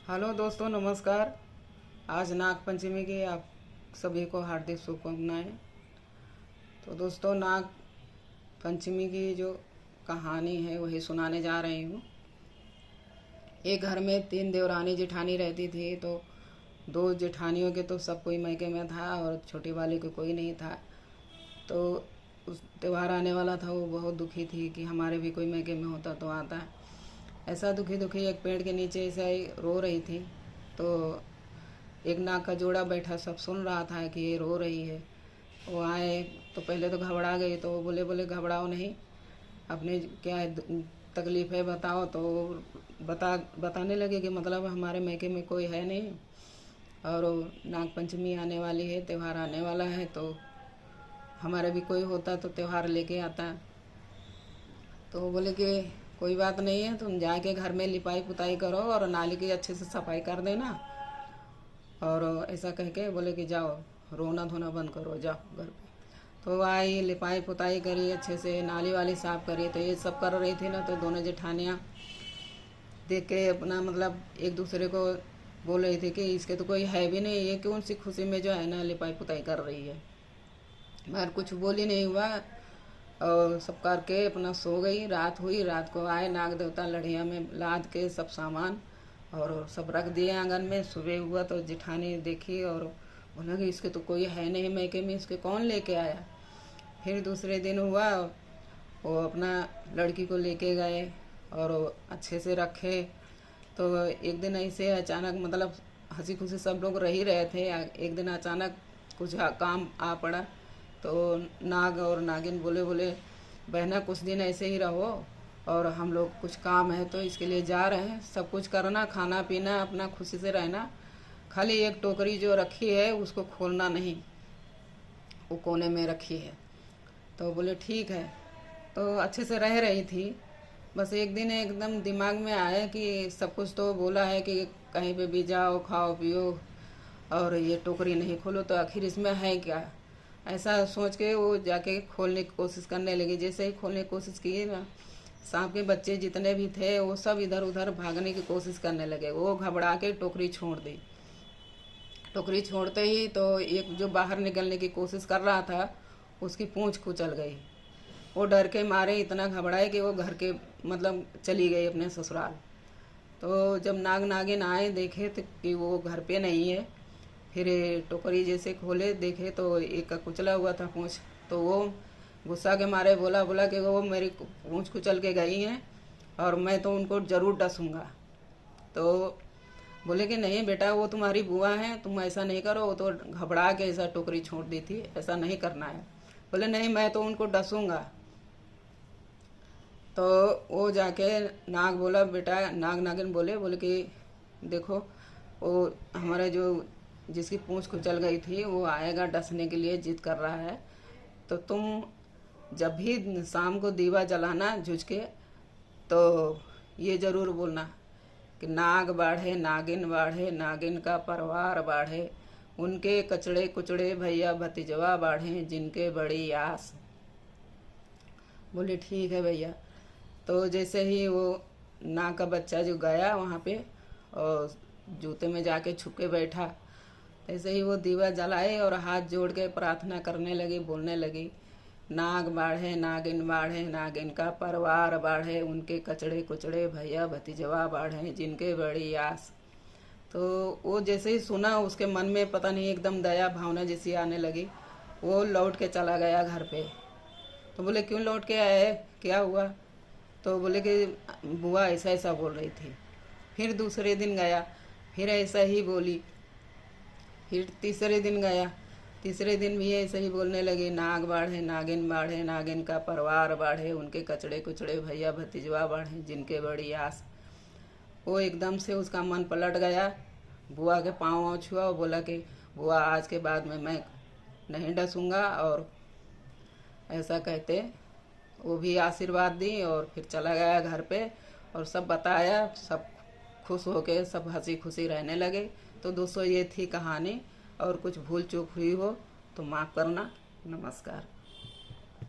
Hello दोस्तों, नमस्कार। आज नाग पंचमी की आप सभी को हार्दिक शुभकामनाएं। तो दोस्तों, नाग पंचमी की जो कहानी है वही सुनाने जा रही हूँ। एक घर में 3 देवरानी जेठानी रहती थी। तो 2 जेठानियों के तो सब कोई मायके में था और छोटी वाली को कोई नहीं था। तो उस त्योहार आने वाला था, वो बहुत दुखी थी कि हमारे भी कोई मायके में होता तो आता। ऐसा दुखी दुखी एक पेड़ के नीचे ऐसे ही रो रही थी। तो एक नाग का जोड़ा बैठा सब सुन रहा था कि ये रो रही है। वो आए तो पहले तो घबरा गई। तो वो बोले बोले घबराओ नहीं, अपनी क्या तकलीफ़ है बताओ। तो बताने लगे कि मतलब हमारे मैके में कोई है नहीं और नाग पंचमी आने वाली है, त्यौहार आने वाला है, तो हमारे भी कोई होता तो त्यौहार लेके आता। तो वो बोले कि कोई बात नहीं है, तुम जाके घर में लिपाई पुताई करो और नाली की अच्छे से सफाई कर देना। और ऐसा कह के बोले कि जाओ रोना धोना बंद करो, जाओ घर पे। तो वो आई, लिपाई पुताई करी, अच्छे से नाली वाली साफ करी। तो ये सब कर रही थी ना, तो दोनों जेठानियाँ देख के अपना मतलब एक दूसरे को बोल रही थी कि इसके तो कोई है भी नहीं, ये कौन सी खुशी में जो है ना लिपाई पुताई कर रही है। मगर कुछ बोल ही नहीं हुआ और सब करके अपना सो गई। रात हुई, रात को आए नाग देवता लड़िया में लाद के सब सामान और सब रख दिए आंगन में। सुबह हुआ तो जिठानी देखी और बोला कि इसके तो कोई है नहीं मैके में, इसके कौन लेके आया। फिर दूसरे दिन हुआ, वो अपना लड़की को लेके गए और अच्छे से रखे। तो एक दिन ऐसे अचानक मतलब हंसी खुशी सब लोग रह ही रहे थे, एक दिन अचानक कुछ काम आ पड़ा। तो नाग और नागिन बोले बोले बहना कुछ दिन ऐसे ही रहो और हम लोग कुछ काम है तो इसके लिए जा रहे हैं, सब कुछ करना, खाना पीना, अपना खुशी से रहना। खाली एक टोकरी जो रखी है उसको खोलना नहीं, वो कोने में रखी है। तो बोले ठीक है। तो अच्छे से रह रही थी। बस एक दिन एकदम दिमाग में आया कि सब कुछ तो बोला है कि कहीं पे भी जाओ खाओ पियो और ये टोकरी नहीं खोलो, तो आखिर इसमें है क्या। ऐसा सोच के वो जाके खोलने की कोशिश करने लगी। जैसे ही खोलने की कोशिश की ना, सांप के बच्चे जितने भी थे वो सब इधर उधर भागने की कोशिश करने लगे। वो घबरा के टोकरी छोड़ दी। टोकरी छोड़ते ही तो एक जो बाहर निकलने की कोशिश कर रहा था उसकी पूंछ कुचल गई। वो डर के मारे इतना घबराए कि वो घर के मतलब चली गई अपने ससुराल। तो जब नाग नागिन आए देखे तो कि वो घर पे नहीं है। फिर टोकरी जैसे खोले देखे तो एक का कुचला हुआ था पूंछ। तो वो गुस्सा के मारे बोला बोला कि वो मेरी पूंछ कुचल के गई हैं और मैं तो उनको ज़रूर डसूंगा। तो बोले कि नहीं बेटा, वो तुम्हारी बुआ हैं, तुम ऐसा नहीं करो, वो तो घबरा के ऐसा टोकरी छोड़ दी थी, ऐसा नहीं करना है। बोले नहीं, मैं तो उनको डसूंगा। तो वो जाके नाग बोला बेटा, नाग नागिन बोले बोले कि देखो वो हमारे जो जिसकी पूंछ कुचल गई थी वो आएगा डसने के लिए, जिद कर रहा है। तो तुम जब भी शाम को दीवा जलाना जुझ के, तो ये ज़रूर बोलना कि नाग बाढ़े नागिन बाढ़े, नागिन का परिवार बाढ़े, उनके कचड़े कुचड़े भैया भतीजवा बाढ़े, जिनके बड़ी आस। बोले ठीक है भैया। तो जैसे ही वो नाग का बच्चा जो गया वहाँ पे और जूते में जाके छुप के बैठा, ऐसे ही वो दीवा जलाए और हाथ जोड़ के प्रार्थना करने लगी, बोलने लगी नाग बाढ़े नागिन बाढ़े, नागिन का परिवार बाढ़े, उनके कचड़े कुचड़े भैया भतीजवा बाढ़े, जिनके बड़ी आस। तो वो जैसे ही सुना उसके मन में पता नहीं एकदम दया भावना जैसी आने लगी। वो लौट के चला गया घर पे। तो बोले क्यों लौट के आए, क्या हुआ। तो बोले कि बुआ ऐसा ऐसा बोल रही थी। फिर दूसरे दिन गया, फिर ऐसा ही बोली। फिर तीसरे दिन गया, तीसरे दिन भी ऐसे ही बोलने लगी नाग बाढ़े बाढ़े, नागिन का परिवार बाढ़े, उनके कचड़े कुचड़े भैया भतीजवा बाढ़े, जिनके बड़ी आस। वो एकदम से उसका मन पलट गया। बुआ के पाँव वाँव छुआ और बोला कि बुआ आज के बाद में मैं नहीं डसूंगा। और ऐसा कहते वो भी आशीर्वाद दी और फिर चला गया घर पे और सब बताया। सब खुश होके सब हंसी खुशी रहने लगे। तो दोस्तों, ये थी कहानी और कुछ भूल चूक हुई हो तो माफ़ करना। नमस्कार।